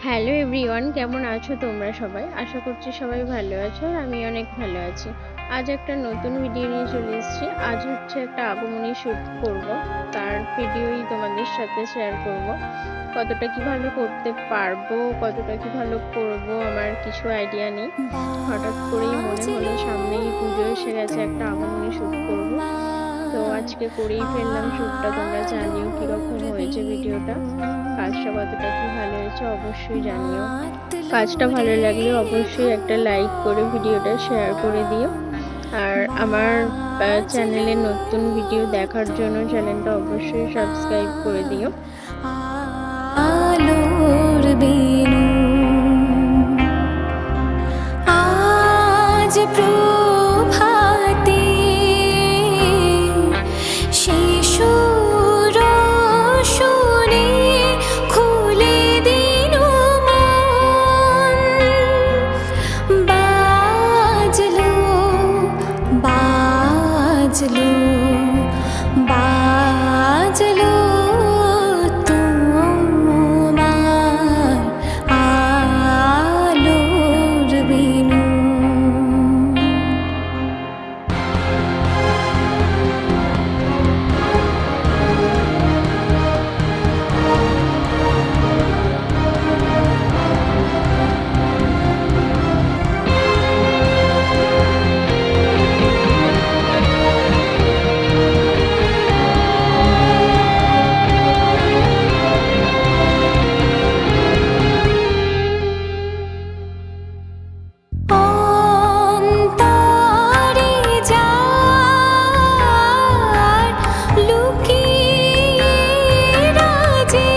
Hello everyone, কেমন আছো তোমরা সবাই? আশা করছি সবাই ভালো আছো আর আমি অনেক ভালো আছি। আজ একটা নতুন ভিডিও নিয়ে চলে এসেছি। আজ হচ্ছে একটা আগমনী শ্যুট করব, তার ভিডিওই তোমাদের সাথে শেয়ার করব। কতটা কি ভালো করতে পারবো, কতটা কি ভালো করব আমার কিছু আইডিয়া নেই। হঠাৎ করেই মনে হলো সামনেই পুজো এসে গেছে, একটা আগমনী শ্যুট করব। তো আজকে করেই ফেললাম শ্যুটটা। তোমরা জানিও কিরকম হয়েছে ভিডিওটা, কাজটা কতটা কি ভালো হয়েছে অবশ্যই জানিও। কাজটা ভালো লাগলে অবশ্যই একটা লাইক করে ভিডিওটা শেয়ার করে দিও। আর আমার চ্যানেলে নতুন ভিডিও দেখার জন্য চ্যানেলটা অবশ্যই সাবস্ক্রাইব করে দিও। আলোর বেনু আজ প্রভাতে শিশুর শুনে খুলে দিল মন। বাজলো বাজলো বাজলো তোমার আলোর বেনু। অন্তরে যার লুকিয়ে রাজে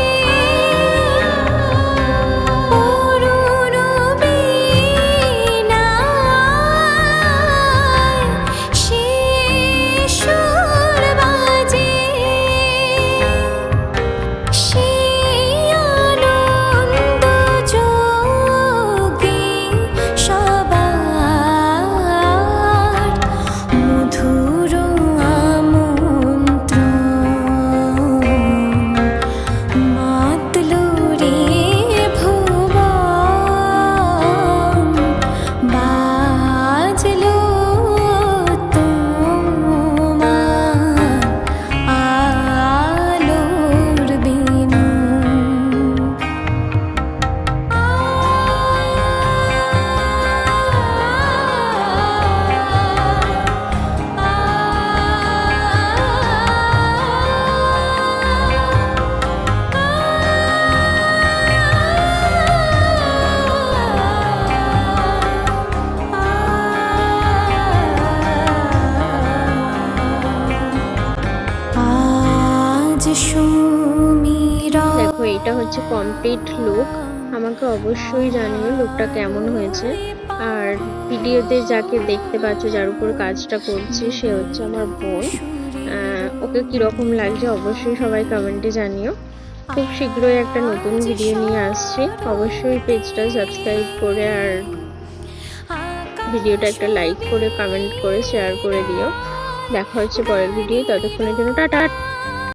অরুণ বীণায় সে সুর বাজে। সেই আনন্দ যোগে সবার মধুর আমন্ত্রণ মাতলো রে ভুবন। বাজলো তোমার আলোর বেনু। আজ সুমিরা দেখো, এটা হচ্ছে কমপ্লিট লুক। আমাকে অবশ্যই জানিও লুকটা কেমন হয়েছে। আর ভিডিওতে যাকে দেখতে পাচ্ছ, যার উপর কাজটা করছি, সে হচ্ছে আমার বোন। ওকে কিরকম লাগছে অবশ্যই সবাই কমেন্টে জানিও। খুব শীঘ্রই একটা নতুন ভিডিও নিয়ে আসছি। অবশ্যই পেজটা সাবস্ক্রাইব করে আর ভিডিওটা একটা লাইক করে কমেন্ট করে শেয়ার করে দিও। দেখা হচ্ছে পরের ভিডিও, ততক্ষণের জন্য টাটা।